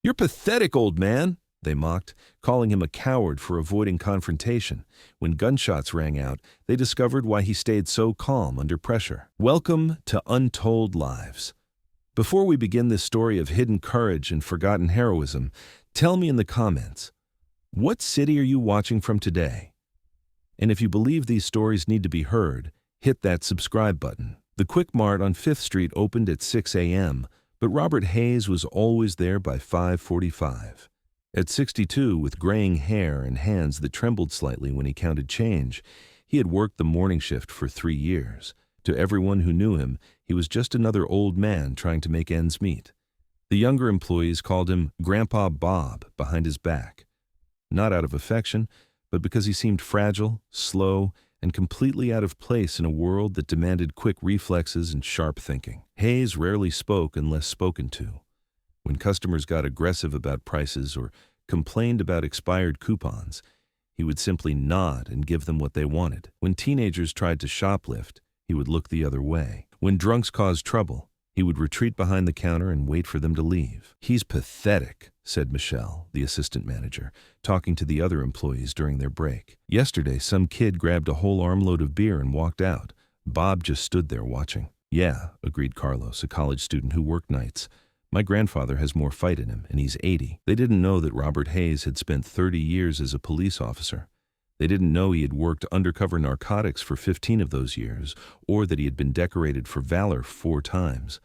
"You're pathetic, old man," they mocked, calling him a coward for avoiding confrontation. When gunshots rang out, they discovered why he stayed so calm under pressure. Welcome to Untold Lives. Before we begin this story of hidden courage and forgotten heroism, tell me in the comments, what city are you watching from today? And if you believe these stories need to be heard, hit that subscribe button. The Quick Mart on 5th Street opened at 6 a.m., but Robert Hayes was always there by 5:45. At 62, with graying hair and hands that trembled slightly when he counted change, he had worked the morning shift for 3 years. To everyone who knew him, he was just another old man trying to make ends meet. The younger employees called him Grandpa Bob behind his back, not out of affection, but because he seemed fragile, slow, and completely out of place in a world that demanded quick reflexes and sharp thinking. Hayes rarely spoke unless spoken to. When customers got aggressive about prices or complained about expired coupons, he would simply nod and give them what they wanted. When teenagers tried to shoplift, he would look the other way. When drunks caused trouble, he would retreat behind the counter and wait for them to leave. "He's pathetic," said Michelle, the assistant manager, talking to the other employees during their break. "Yesterday, some kid grabbed a whole armload of beer and walked out. Bob just stood there watching." "Yeah," agreed Carlos, a college student who worked nights. "My grandfather has more fight in him, and he's 80. They didn't know that Robert Hayes had spent 30 years as a police officer. They didn't know he had worked undercover narcotics for 15 of those years, or that he had been decorated for valor 4 times.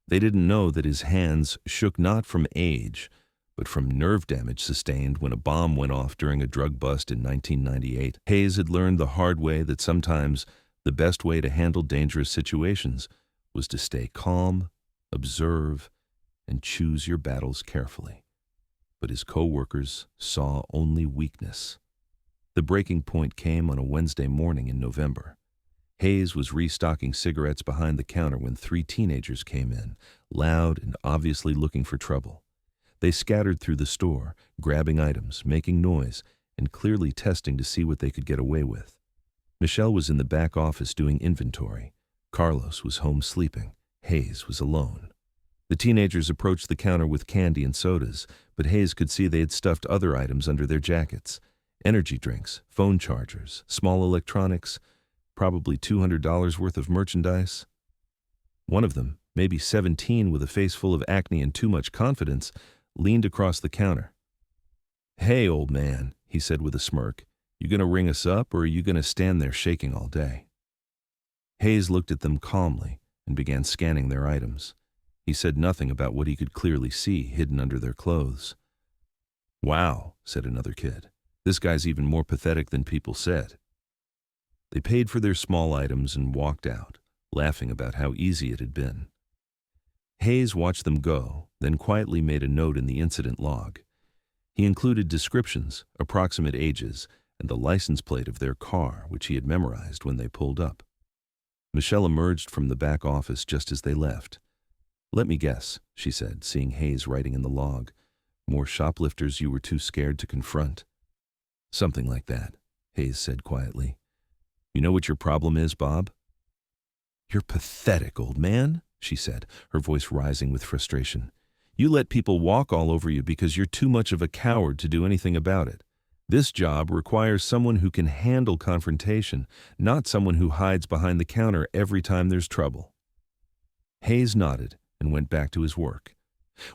They didn't know that his hands shook not from age, but from nerve damage sustained when a bomb went off during a drug bust in 1998. Hayes had learned the hard way that sometimes the best way to handle dangerous situations was to stay calm, observe, and choose your battles carefully. But his co-workers saw only weakness. The breaking point came on a Wednesday morning in November. Hayes was restocking cigarettes behind the counter when 3 teenagers came in, loud and obviously looking for trouble. They scattered through the store, grabbing items, making noise, and clearly testing to see what they could get away with. Michelle was in the back office doing inventory. Carlos was home sleeping. Hayes was alone. The teenagers approached the counter with candy and sodas, but Hayes could see they had stuffed other items under their jackets. Energy drinks, phone chargers, small electronics, probably $200 worth of merchandise. One of them, maybe 17 with a face full of acne and too much confidence, leaned across the counter. "Hey, old man," he said with a smirk, "you gonna ring us up or are you gonna stand there shaking all day?" Hayes looked at them calmly and began scanning their items. He said nothing about what he could clearly see hidden under their clothes. "Wow," said another kid. "This guy's even more pathetic than people said." They paid for their small items and walked out, laughing about how easy it had been. Hayes watched them go, then quietly made a note in the incident log. He included descriptions, approximate ages, and the license plate of their car, which he had memorized when they pulled up. Michelle emerged from the back office just as they left. "Let me guess," she said, seeing Hayes writing in the log. "More shoplifters you were too scared to confront?" "Something like that," Hayes said quietly. "You know what your problem is, Bob?" "You're pathetic, old man," she said, her voice rising with frustration. "You let people walk all over you because you're too much of a coward to do anything about it. This job requires someone who can handle confrontation, not someone who hides behind the counter every time there's trouble." Hayes nodded and went back to his work.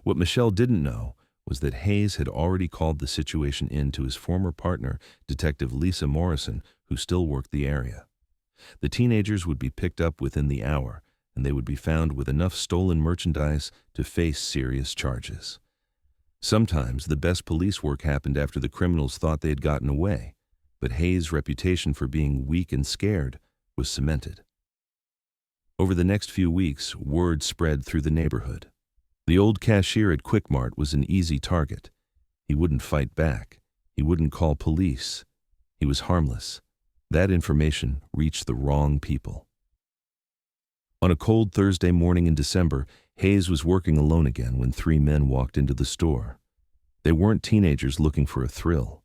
What Michelle didn't know was that Hayes had already called the situation in to his former partner, Detective Lisa Morrison, who still worked the area. The teenagers would be picked up within the hour, and they would be found with enough stolen merchandise to face serious charges. Sometimes the best police work happened after the criminals thought they had gotten away, but Hayes' reputation for being weak and scared was cemented. Over the next few weeks, word spread through the neighborhood. The old cashier at Quick Mart was an easy target. He wouldn't fight back. He wouldn't call police. He was harmless. That information reached the wrong people. On a cold Thursday morning in December, Hayes was working alone again when 3 men walked into the store. They weren't teenagers looking for a thrill.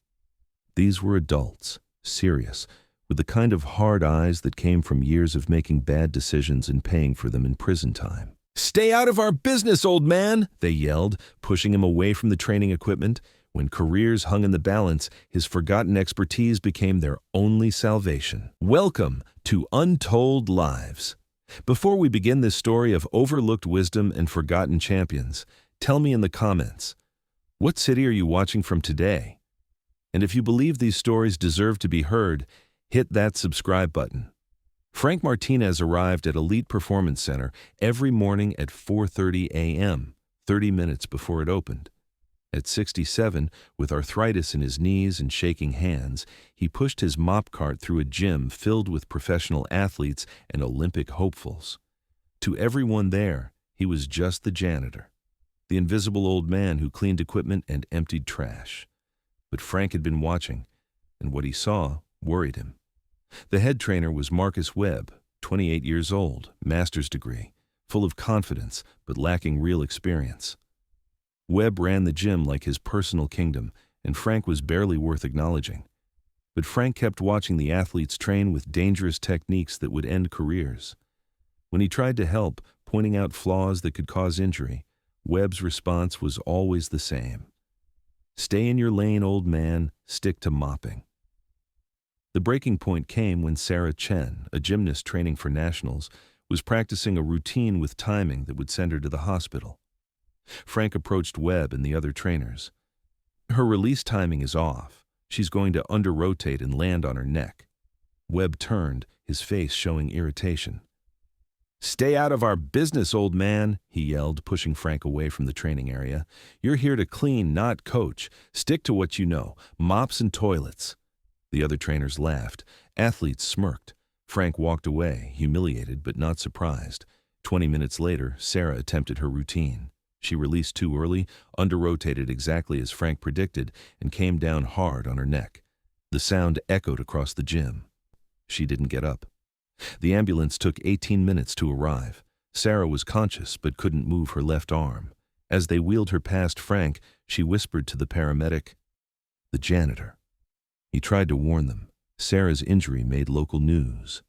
These were adults, serious, with the kind of hard eyes that came from years of making bad decisions and paying for them in prison time. "Stay out of our business, old man!" they yelled, pushing him away from the training equipment. When careers hung in the balance, his forgotten expertise became their only salvation. Welcome to Untold Lives. Before we begin this story of overlooked wisdom and forgotten champions, tell me in the comments, what city are you watching from today? And if you believe these stories deserve to be heard, hit that subscribe button. Frank Martinez arrived at Elite Performance Center every morning at 4:30 a.m., 30 minutes before it opened. At 67, with arthritis in his knees and shaking hands, he pushed his mop cart through a gym filled with professional athletes and Olympic hopefuls. To everyone there, he was just the janitor, the invisible old man who cleaned equipment and emptied trash. But Frank had been watching, and what he saw worried him. The head trainer was Marcus Webb, 28 years old, master's degree, full of confidence but lacking real experience. Webb ran the gym like his personal kingdom, and Frank was barely worth acknowledging. But Frank kept watching the athletes train with dangerous techniques that would end careers. When he tried to help, pointing out flaws that could cause injury, Webb's response was always the same. "Stay in your lane, old man. Stick to mopping." The breaking point came when Sarah Chen, a gymnast training for nationals, was practicing a routine with timing that would send her to the hospital. Frank approached Webb and the other trainers. "Her release timing is off. She's going to under-rotate and land on her neck." Webb turned, his face showing irritation. "Stay out of our business, old man," he yelled, pushing Frank away from the training area. "You're here to clean, not coach. Stick to what you know, mops and toilets." The other trainers laughed. Athletes smirked. Frank walked away, humiliated but not surprised. 20 minutes later, Sarah attempted her routine. She released too early, under-rotated exactly as Frank predicted, and came down hard on her neck. The sound echoed across the gym. She didn't get up. The ambulance took 18 minutes to arrive. Sarah was conscious but couldn't move her left arm. As they wheeled her past Frank, she whispered to the paramedic, "The janitor." He tried to warn them. Sarah's injury made local news.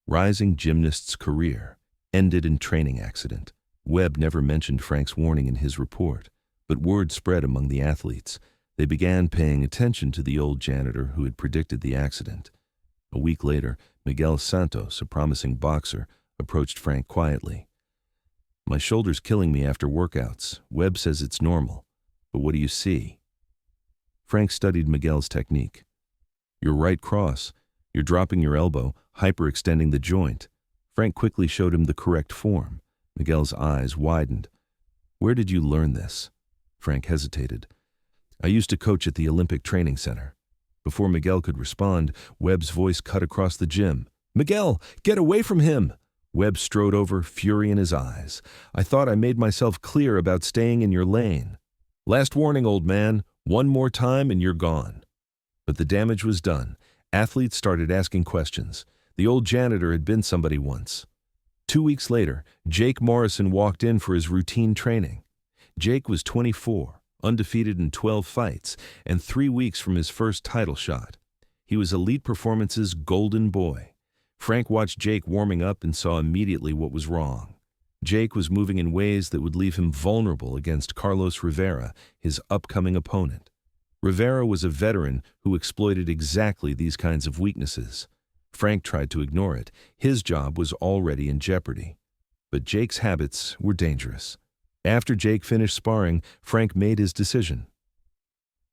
Rising gymnast's career ended in training accident. Webb never mentioned Frank's warning in his report, but word spread among the athletes. They began paying attention to the old janitor who had predicted the accident. A week later, Miguel Santos, a promising boxer, approached Frank quietly. "My shoulder's killing me after workouts. Webb says it's normal. But what do you see?" Frank studied Miguel's technique. "Your right cross. You're dropping your elbow, hyperextending the joint." Frank quickly showed him the correct form. Miguel's eyes widened. "Where did you learn this?" Frank hesitated. "I used to coach at the Olympic Training Center." Before Miguel could respond, Webb's voice cut across the gym. "Miguel, get away from him!" Webb strode over, fury in his eyes. "I thought I made myself clear about staying in your lane. Last warning, old man. One more time and you're gone." But the damage was done. Athletes started asking questions. The old janitor had been somebody once. 2 weeks later, Jake Morrison walked in for his routine training. Jake was 24, undefeated in 12 fights, and 3 weeks from his first title shot. He was Elite Performance's golden boy. Frank watched Jake warming up and saw immediately what was wrong. Jake was moving in ways that would leave him vulnerable against Carlos Rivera, his upcoming opponent. Rivera was a veteran who exploited exactly these kinds of weaknesses. Frank tried to ignore it. His job was already in jeopardy. But Jake's habits were dangerous. After Jake finished sparring, Frank made his decision.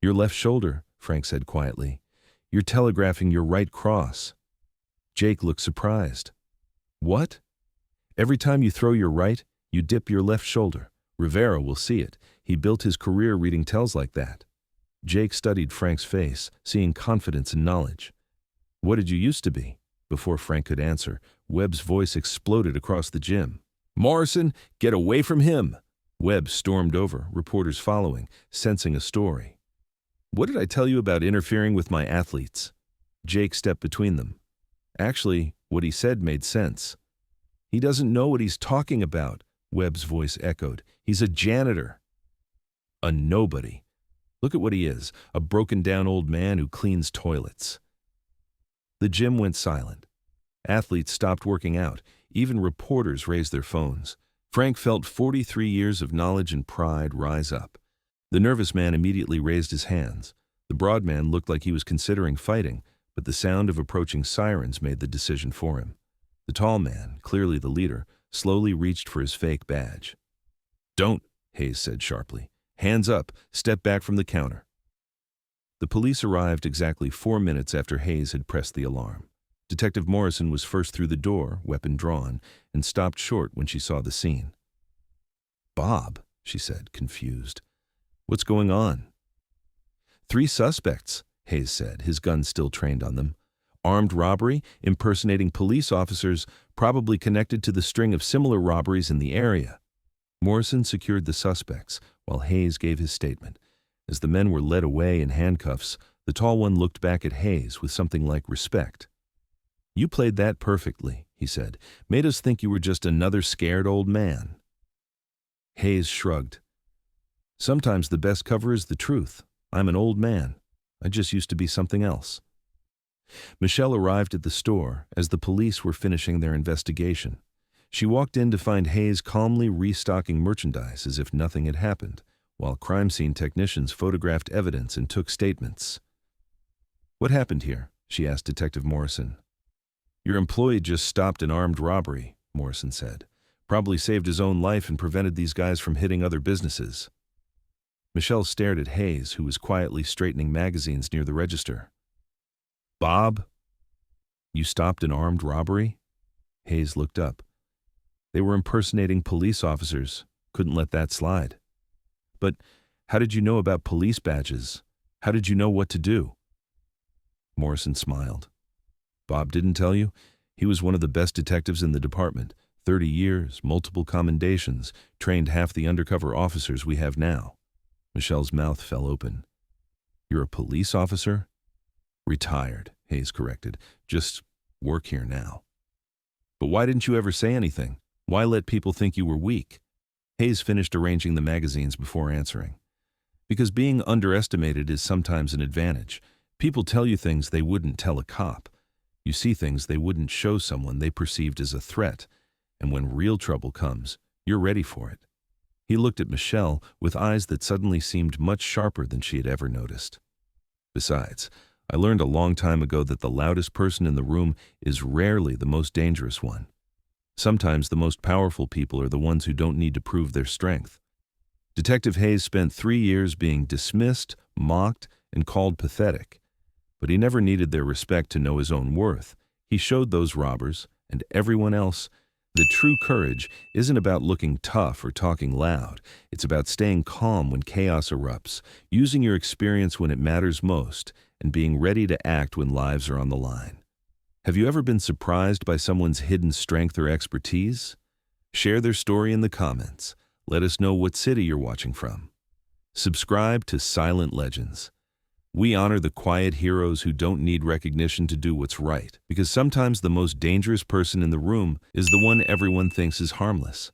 "Your left shoulder," Frank said quietly. "You're telegraphing your right cross." Jake looked surprised. "What?" "Every time you throw your right, you dip your left shoulder. Rivera will see it. He built his career reading tells like that." Jake studied Frank's face, seeing confidence and knowledge. "What did you used to be?" Before Frank could answer, Webb's voice exploded across the gym. "Morrison, get away from him!" Webb stormed over, reporters following, sensing a story. "What did I tell you about interfering with my athletes?" Jake stepped between them. Actually, what he said made sense. "He doesn't know what he's talking about," Webb's voice echoed. "He's a janitor." A nobody. Look at what he is, a broken-down old man who cleans toilets. The gym went silent. Athletes stopped working out. Even reporters raised their phones. Frank felt 43 years of knowledge and pride rise up. The nervous man immediately raised his hands. The broad man looked like he was considering fighting, but the sound of approaching sirens made the decision for him. The tall man, clearly the leader, slowly reached for his fake badge. "Don't," Hayes said sharply. "Hands up, step back from the counter." The police arrived exactly 4 minutes after Hayes had pressed the alarm. Detective Morrison was first through the door, weapon drawn, and stopped short when she saw the scene. "Bob," she said, confused. "What's going on?" "3 suspects," Hayes said, his gun still trained on them. "Armed robbery, impersonating police officers, probably connected to the string of similar robberies in the area." Morrison secured the suspects, while Hayes gave his statement. As the men were led away in handcuffs, the tall one looked back at Hayes with something like respect. "You played that perfectly," he said. "Made us think you were just another scared old man." Hayes shrugged. "Sometimes the best cover is the truth. I'm an old man. I just used to be something else." Michelle arrived at the store as the police were finishing their investigation. She walked in to find Hayes calmly restocking merchandise as if nothing had happened, while crime scene technicians photographed evidence and took statements. "What happened here?" she asked Detective Morrison. "Your employee just stopped an armed robbery," Morrison said. "Probably saved his own life and prevented these guys from hitting other businesses." Michelle stared at Hayes, who was quietly straightening magazines near the register. "Bob, you stopped an armed robbery?" Hayes looked up. "They were impersonating police officers. Couldn't let that slide." "But how did you know about police badges? How did you know what to do?" Morrison smiled. "Bob didn't tell you? He was one of the best detectives in the department. 30 years, multiple commendations, trained half the undercover officers we have now." Michelle's mouth fell open. "You're a police officer?" "Retired," Hayes corrected. "Just work here now." "But why didn't you ever say anything? Why let people think you were weak?" Hayes finished arranging the magazines before answering. "Because being underestimated is sometimes an advantage. People tell you things they wouldn't tell a cop. You see things they wouldn't show someone they perceived as a threat. And when real trouble comes, you're ready for it." He looked at Michelle with eyes that suddenly seemed much sharper than she had ever noticed. "Besides, I learned a long time ago that the loudest person in the room is rarely the most dangerous one. Sometimes the most powerful people are the ones who don't need to prove their strength." Detective Hayes spent 3 years being dismissed, mocked, and called pathetic. But he never needed their respect to know his own worth. He showed those robbers, and everyone else, that true courage isn't about looking tough or talking loud. It's about staying calm when chaos erupts, using your experience when it matters most, and being ready to act when lives are on the line. Have you ever been surprised by someone's hidden strength or expertise? Share their story in the comments. Let us know what city you're watching from. Subscribe to Silent Legends. We honor the quiet heroes who don't need recognition to do what's right, because sometimes the most dangerous person in the room is the one everyone thinks is harmless.